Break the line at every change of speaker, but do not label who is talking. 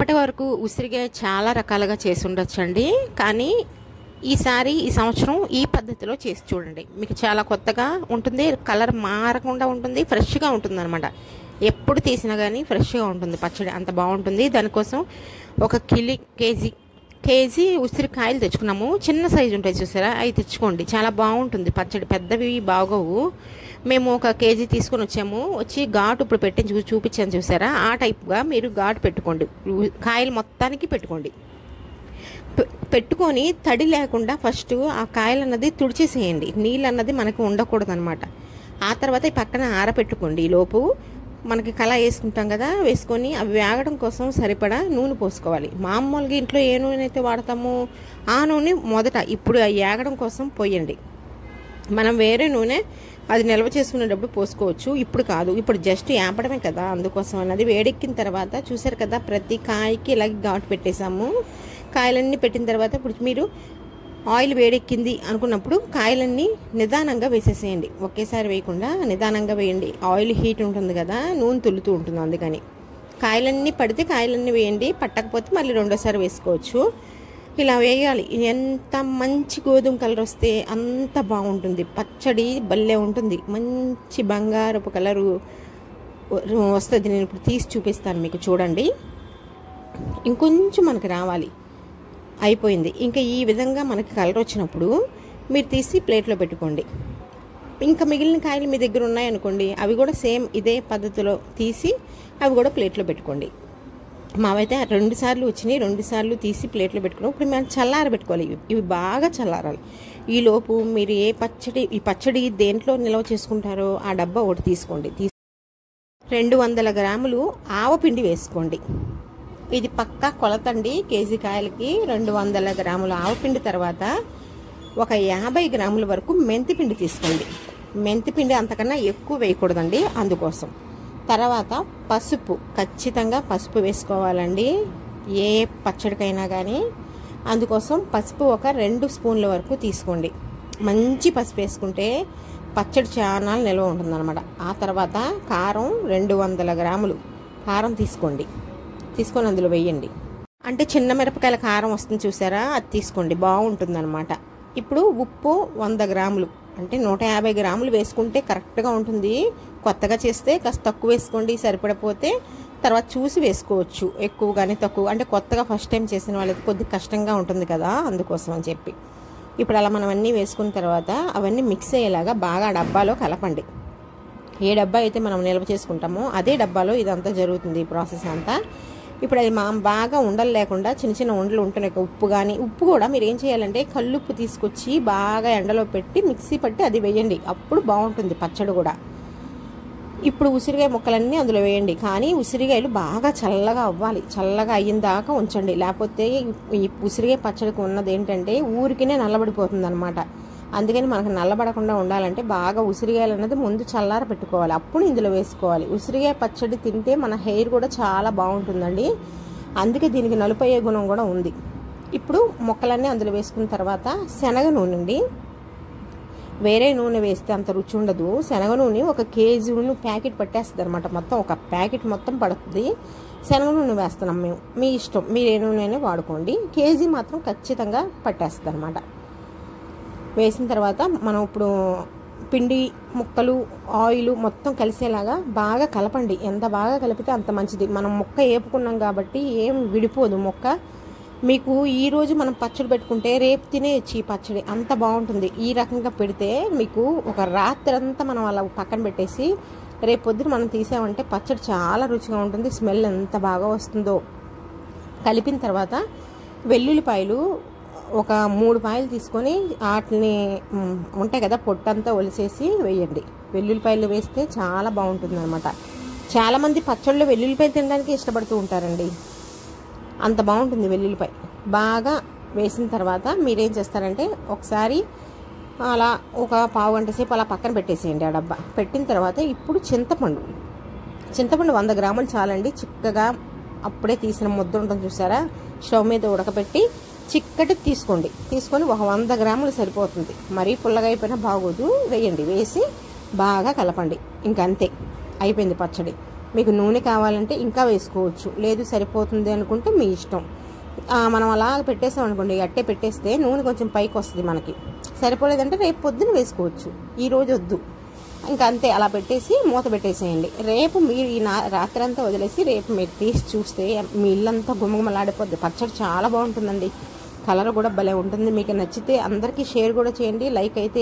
ఇప్పటి వరకు ఉసిరికాయ చాలా రకాలుగా చేసి ఉండొచ్చండి. కానీ ఈ సంవత్సరం ఈ పద్ధతిలో చేసి చూడండి. మీకు చాలా కొత్తగా ఉంటుంది, కలర్ మారకుండా ఉంటుంది, ఫ్రెష్గా ఉంటుంది అనమాట. ఎప్పుడు తీసినా కానీ ఫ్రెష్గా ఉంటుంది పచ్చడి, అంత బాగుంటుంది. దానికోసం ఒక కేజీ ఉసిరికాయలు తెచ్చుకున్నాము. చిన్న సైజు ఉంటాయి చూసారా, అవి తెచ్చుకోండి, చాలా బాగుంటుంది పచ్చడి. పెద్దవి బాగోవు. మేము ఒక కేజీ తీసుకొని వచ్చి ఘాటు ఇప్పుడు పెట్టి చూపించాను చూసారా, ఆ టైప్గా మీరు ఘాటు పెట్టుకోండి. కాయలు మొత్తానికి పెట్టుకొని తడి లేకుండా ఫస్ట్ ఆ కాయలు అన్నది తుడిచేసేయండి. నీళ్ళు అన్నది మనకు ఉండకూడదు అనమాట. ఆ తర్వాత ఈ పక్కన ఆరపెట్టుకోండి. ఈ లోపు మనకి కళ వేసుకుంటాం కదా, వేసుకొని అవి వేగడం కోసం సరిపడా నూనె పోసుకోవాలి. మామూలుగా ఇంట్లో ఏ నూనె అయితే వాడతామో ఆ నూనె మొదట ఇప్పుడు వేగడం కోసం పోయండి. మనం వేరే నూనె అది నిల్వ చేసుకునేటప్పుడు పోసుకోవచ్చు, ఇప్పుడు కాదు. ఇప్పుడు జస్ట్ వేపడమే కదా, అందుకోసం అన్నది. వేడెక్కిన తర్వాత చూసారు కదా, ప్రతి కాయకి ఇలాగే ఘాటు పెట్టేసాము. కాయలన్నీ పెట్టిన తర్వాత ఇప్పుడు మీరు ఆయిల్ వేడెక్కింది అనుకున్నప్పుడు కాయలన్నీ నిదానంగా వేసేసేయండి. ఒకేసారి వేయకుండా నిదానంగా వేయండి. ఆయిల్ హీట్ ఉంటుంది కదా, నూనె తుల్లుతూ ఉంటుంది. అందుకని కాయలన్నీ పడితే కాయలన్నీ వేయండి, పట్టకపోతే మళ్ళీ రెండోసారి వేసుకోవచ్చు. ఇలా వేయాలి. ఎంత మంచి గోధుమ కలర్ వస్తే అంత బాగుంటుంది పచ్చడి, భలే ఉంటుంది. మంచి బంగారపు కలరు వస్తుంది. నేను ఇప్పుడు తీసి చూపిస్తాను మీకు, చూడండి. ఇంకొంచెం మనకు రావాలి. అయిపోయింది. ఇంకా ఈ విధంగా మనకి కలర్ వచ్చినప్పుడు మీరు తీసి ప్లేట్లో పెట్టుకోండి. ఇంకా మిగిలిన కాయలు మీ దగ్గర ఉన్నాయనుకోండి, అవి కూడా సేమ్ ఇదే పద్ధతిలో తీసి అవి కూడా ప్లేట్లో పెట్టుకోండి. మావైతే 2 సార్లు వచ్చినాయి, 2 సార్లు తీసి ప్లేట్లో పెట్టుకున్నాం. ఇప్పుడు మేము చల్లారబెట్టుకోవాలి. ఇవి బాగా చల్లారాలి. ఈ లోపు మీరు ఈ పచ్చడి దేంట్లో నిల్వ చేసుకుంటారో ఆ డబ్బా ఒకటి తీసుకోండి. 200 గ్రాములు ఆవపిండి వేసుకోండి. ఇది పక్కా కొలతండి. కేజీ కాయలకి 200 గ్రాముల ఆవపిండి, తర్వాత ఒక 50 గ్రాముల వరకు మెంతిపిండి తీసుకోండి. మెంతిపిండి అంతకన్నా ఎక్కువ వేయకూడదండి, అందుకోసం. తర్వాత పసుపు, ఖచ్చితంగా పసుపు వేసుకోవాలండి ఏ పచ్చడికైనా కానీ. అందుకోసం పసుపు ఒక 2 స్పూన్ల వరకు తీసుకోండి. మంచి పసుపు వేసుకుంటే పచ్చడి చాలా నిల్వ ఉంటుందన్నమాట. ఆ తర్వాత కారం 200 గ్రాములు కారం తీసుకొని అందులో వేయండి. అంటే చిన్న మిరపకాయల కారం వస్తుంది చూసారా, అది తీసుకోండి, బాగుంటుందన్నమాట. ఇప్పుడు ఉప్పు 100 గ్రాములు, అంటే 150 గ్రాములు వేసుకుంటే కరెక్ట్గా ఉంటుంది. కొత్తగా చేస్తే కాస్త తక్కువ వేసుకోండి, సరిపడిపోతే తర్వాత చూసి వేసుకోవచ్చు. ఎక్కువ కానీ తక్కువ, అంటే కొత్తగా ఫస్ట్ టైం చేసిన వాళ్ళకి కొద్దిగా కష్టంగా ఉంటుంది కదా, అందుకోసం అని చెప్పి. ఇప్పుడు అలా మనం అన్నీ వేసుకున్న తర్వాత అవన్నీ మిక్స్ అయ్యేలాగా బాగా డబ్బాలో కలపండి. ఏ డబ్బా అయితే మనం నిల్వ చేసుకుంటామో అదే డబ్బాలో ఇదంతా జరుగుతుంది, ఈ ప్రాసెస్ అంతా. ఇప్పుడు అది బాగా ఉండలు లేకుండా చిన్న చిన్న ఉండలు ఉంటున్నాయి. ఉప్పు కూడా మీరు ఏం చేయాలంటే కల్లుప్పు తీసుకొచ్చి బాగా ఎండలో పెట్టి మిక్సీ పట్టి అది వేయండి, అప్పుడు బాగుంటుంది పచ్చడి కూడా. ఇప్పుడు ఉసిరికాయ ముక్కలన్నీ అందులో వేయండి. కానీ ఉసిరికాయలు బాగా చల్లగా అవ్వాలి, చల్లగా అయిన దాకా ఉంచండి. లేకపోతే ఈ ఉసిరికాయ పచ్చడికి ఉన్నది ఏంటంటే ఊరికినే నల్లబడిపోతుంది అనమాట. అందుకని మనకు నల్లబడకుండా ఉండాలంటే బాగా ఉసిరికాయలు అన్నది ముందు చల్లార పెట్టుకోవాలి, అప్పుడు ఇందులో వేసుకోవాలి. ఉసిరికాయ పచ్చడి తింటే మన హెయిర్ కూడా చాలా బాగుంటుందండి. అందుకే దీనికి నలుపయ్యే గుణం కూడా ఉంది. ఇప్పుడు ముక్కలన్నీ అందులో వేసుకున్న తర్వాత శనగ నూనె అండి. వేరే నూనె వేస్తే అంత రుచి ఉండదు. శనగ నూనె ఒక కేజీ నూనె ప్యాకెట్ పట్టేస్తుంది అనమాట. మొత్తం ఒక ప్యాకెట్ మొత్తం పడుతుంది. శనగ నూనె వేస్తున్నాం మేము, మీ ఇష్టం, మీరు ఏ నూనె వాడుకోండి. కేజీ మాత్రం ఖచ్చితంగా పట్టేస్తుంది అనమాట. వేసిన తర్వాత మనం ఇప్పుడు పిండి ముక్కలు ఆయిల్ మొత్తం కలిసేలాగా బాగా కలపండి. ఎంత బాగా కలిపితే అంత మంచిది. మనం ముక్క వేపుకున్నాం కాబట్టి ఏం విడిపోదు ముక్క. మీకు ఈరోజు మనం పచ్చడి పెట్టుకుంటే రేపు తినేయచ్చు ఈ పచ్చడి, అంత బాగుంటుంది. ఈ రకంగా పెడితే మీకు ఒక రాత్రి అంతా మనం అలా పక్కన పెట్టేసి రేపు పొద్దున మనం తీసామంటే పచ్చడి చాలా రుచిగా ఉంటుంది. స్మెల్ ఎంత బాగా వస్తుందో. కలిపిన తర్వాత వెల్లుల్లిపాయలు ఒక 3 పాయలు తీసుకొని వాటిని ఉంటాయి కదా పొట్టంతా ఒలిసేసి వేయండి. వెల్లుల్లిపాయలు వేస్తే చాలా బాగుంటుంది అనమాట. చాలామంది పచ్చళ్ళు వెల్లుల్లిపాయలు తినడానికి ఇష్టపడుతూ ఉంటారండి, అంత బాగుంటుంది వెల్లుల్లిపాయ. బాగా వేసిన తర్వాత మీరేం చేస్తారంటే ఒకసారి అలా ఒక పావు గంట సేపు అలా పక్కన పెట్టేసేయండి ఆ డబ్బా. పెట్టిన తర్వాత ఇప్పుడు చింతపండు 100 గ్రాములు చాలండి. చిక్కగా అప్పుడే తీసిన ముద్ద ఉంటుంది చూసారా, స్టవ్ మీద ఉడకబెట్టి చిక్కటి తీసుకొని ఒక 100 గ్రాములు సరిపోతుంది. మరీ పుల్లగా అయిపోయినా బాగోదు. వేయండి, వేసి బాగా కలపండి. ఇంకంతే, అయిపోయింది పచ్చడి. మీకు నూనె కావాలంటే ఇంకా వేసుకోవచ్చు, లేదు సరిపోతుంది అనుకుంటే మీ ఇష్టం. మనం అలా పెట్టేసాం అనుకోండి, అట్టే పెట్టేస్తే నూనె కొంచెం పైకి వస్తుంది మనకి. సరిపోలేదంటే రేపు పొద్దున వేసుకోవచ్చు, ఈరోజు వద్దు. ఇంకా అంతే, అలా పెట్టేసి మూత పెట్టేసేయండి. రేపు మీరు ఈ రాత్రి అంతా వదిలేసి రేపు మీరు తీసి చూస్తే మీ ఇల్లంతా గుమగుమలాడిపోద్ది. పచ్చడి చాలా బాగుంటుందండి, కలర్ కూడా భలే ఉంటుంది. మీకు నచ్చితే అందరికీ షేర్ కూడా చేయండి, లైక్ అయితే